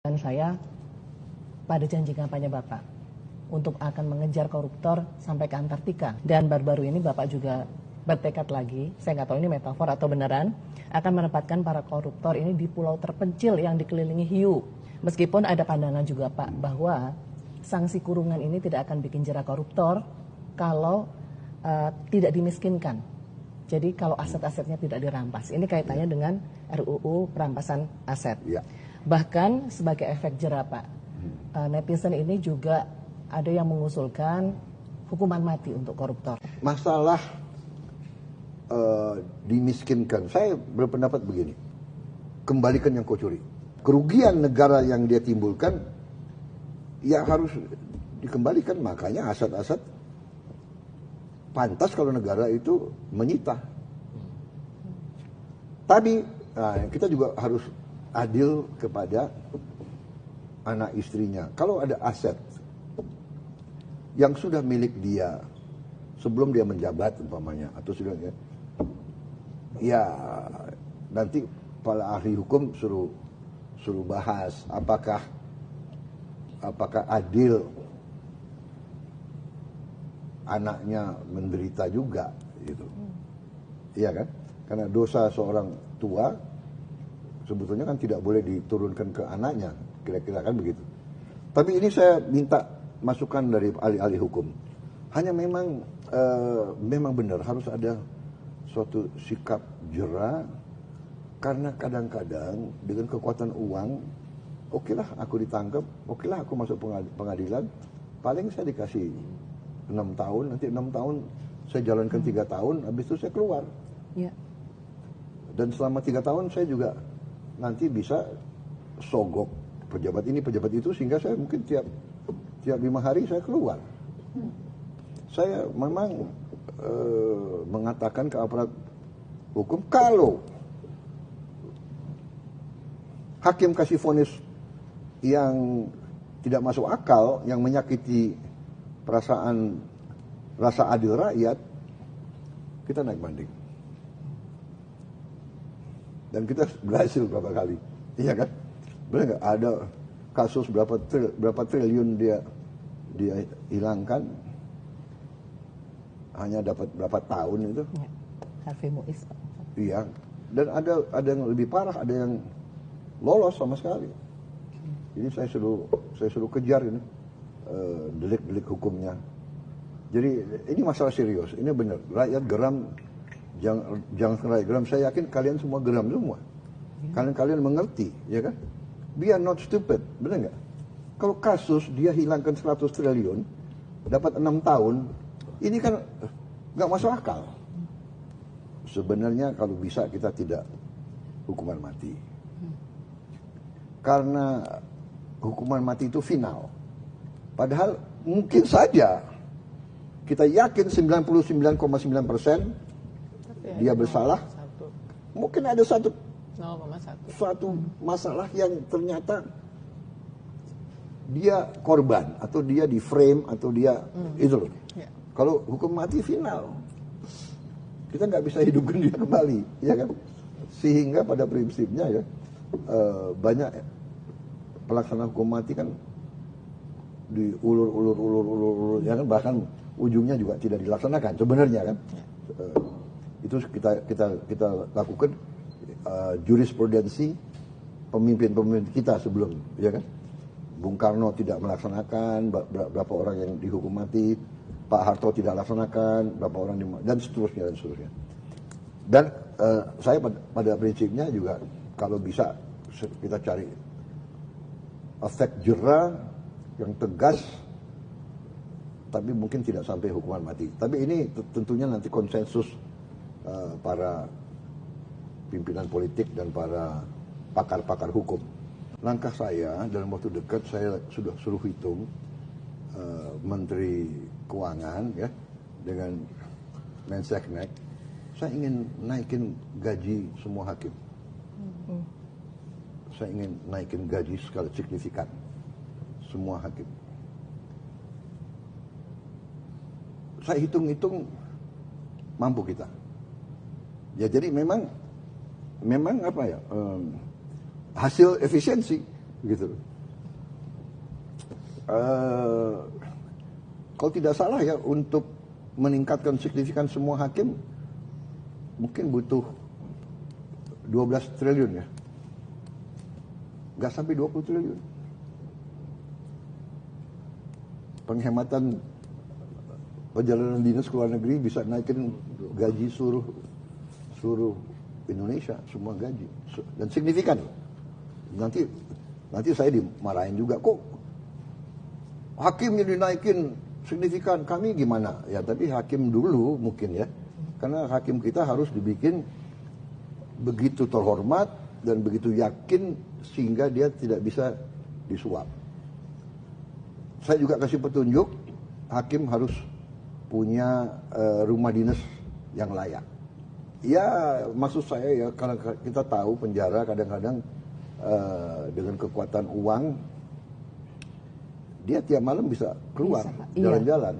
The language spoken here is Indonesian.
Dan saya pada janji kampanye Bapak untuk akan mengejar koruptor sampai ke Antartika. Dan baru-baru ini Bapak juga bertekad lagi, saya nggak tahu ini metafor atau beneran, akan menempatkan para koruptor ini di pulau terpencil yang dikelilingi hiu. Meskipun ada pandangan juga Pak bahwa sanksi kurungan ini tidak akan bikin jera koruptor kalau tidak dimiskinkan. Jadi kalau aset-asetnya tidak dirampas. Ini kaitannya dengan RUU perampasan aset. Ya. Bahkan sebagai efek jera Pak, netizen ini juga ada yang mengusulkan hukuman mati untuk koruptor. Masalah dimiskinkan, saya berpendapat begini, kembalikan yang kau curi. Kerugian negara yang dia timbulkan, ya harus dikembalikan. Makanya aset-aset pantas kalau negara itu menyita. Tapi kita juga harus adil kepada anak istrinya. Kalau ada aset yang sudah milik dia sebelum dia menjabat umpamanya, atau sudah ya nanti para ahli hukum suruh bahas apakah adil anaknya menderita juga gitu. Iya kan? Karena dosa seorang tua sebetulnya kan tidak boleh diturunkan ke anaknya, kira-kira kan begitu. Tapi ini saya minta masukan dari ahli-ahli hukum. Hanya memang benar harus ada suatu sikap jera, karena kadang-kadang dengan kekuatan uang, okelah aku ditangkap, okelah aku masuk pengadilan, paling saya dikasih 6 tahun, nanti 6 tahun saya jalankan 3 tahun, habis itu saya keluar. Ya. Dan selama 3 tahun saya juga nanti bisa sogok pejabat ini, pejabat itu, sehingga saya mungkin tiap 5 hari saya keluar. Saya memang mengatakan ke aparat hukum, kalau hakim kasih vonis yang tidak masuk akal, yang menyakiti perasaan rasa adil rakyat, kita naik banding. Dan kita berhasil berapa kali, iya kan? Benar nggak? Ada kasus berapa triliun dia hilangkan, hanya dapat berapa tahun itu? Ya. Harvey Muiz, Pak. Iya. Dan ada yang lebih parah, ada yang lolos sama sekali. Ini saya suruh kejar ini delik-delik hukumnya. Jadi ini masalah serius. Ini benar. Rakyat geram, jangan rakyat geram. Saya yakin kalian semua geram semua. Kalian mengerti, ya kan? We are not stupid, benar nggak? Kalau kasus dia hilangkan 100 triliun, dapat 6 tahun, ini kan nggak masuk akal. Sebenarnya kalau bisa kita tidak hukuman mati. Karena hukuman mati itu final. Padahal mungkin saja kita yakin 99,9% dia bersalah. Mungkin ada satu masalah yang ternyata dia korban, atau dia di frame, atau dia itu loh. Ya. Kalau hukum mati final, kita nggak bisa hidupkan dia kembali, ya kan? Sehingga pada prinsipnya ya banyak pelaksana hukum mati kan diulur, ya kan, bahkan ujungnya juga tidak dilaksanakan sebenarnya kan. Itu kita lakukan jurisprudensi pemimpin-pemimpin kita sebelum, ya kan. Bung Karno tidak melaksanakan, berapa orang yang dihukum mati, Pak Harto tidak laksanakan, berapa orang dan seterusnya. Dan saya pada prinsipnya juga kalau bisa kita cari efek jera yang tegas, tapi mungkin tidak sampai hukuman mati. Tapi ini tentunya nanti konsensus para pimpinan politik dan para pakar-pakar hukum. Langkah saya dalam waktu dekat, saya sudah suruh hitung Menteri Keuangan ya dengan Menseknek, saya ingin naikin gaji semua hakim. Saya ingin naikin gaji skala signifikan semua hakim. Saya hitung-hitung mampu kita. Ya jadi memang apa ya, hasil efisiensi gitu. Kalau tidak salah ya, untuk meningkatkan signifikan semua hakim mungkin butuh 12 triliun ya. Nggak sampai 20 triliun. Penghematan perjalanan dinas ke luar negeri bisa naikin gaji seluruh Indonesia, semua gaji. Dan signifikan. Nanti saya dimarahin juga, kok hakimnya dinaikin signifikan, kami gimana? Ya tapi hakim dulu mungkin ya. Karena hakim kita harus dibikin begitu terhormat dan begitu yakin sehingga dia tidak bisa disuap. Saya juga kasih petunjuk, hakim harus punya rumah dinas yang layak. Ya maksud saya ya, karena kita tahu penjara kadang-kadang dengan kekuatan uang dia tiap malam bisa keluar jalan-jalan.